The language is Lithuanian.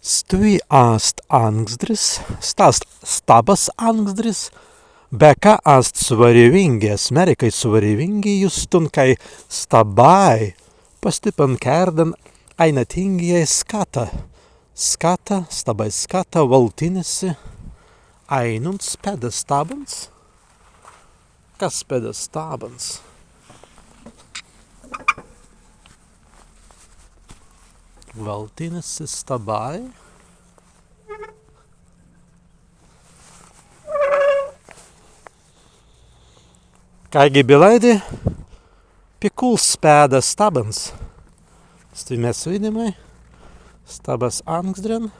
Stui ast Angzdris, stabas Angzdris, beka ast svarivingi, Amerikai svarivingi justun, kai stabai, pastipan kerdan ainatingiai skata. Stabai skata, valtinisi, ainuns pedas stabans. Kas pedas stabans? Valtinisi stabai. Kągi bilaidi, pikuls pēdas stabans. Stai mes vidimai, stabas Angzdren.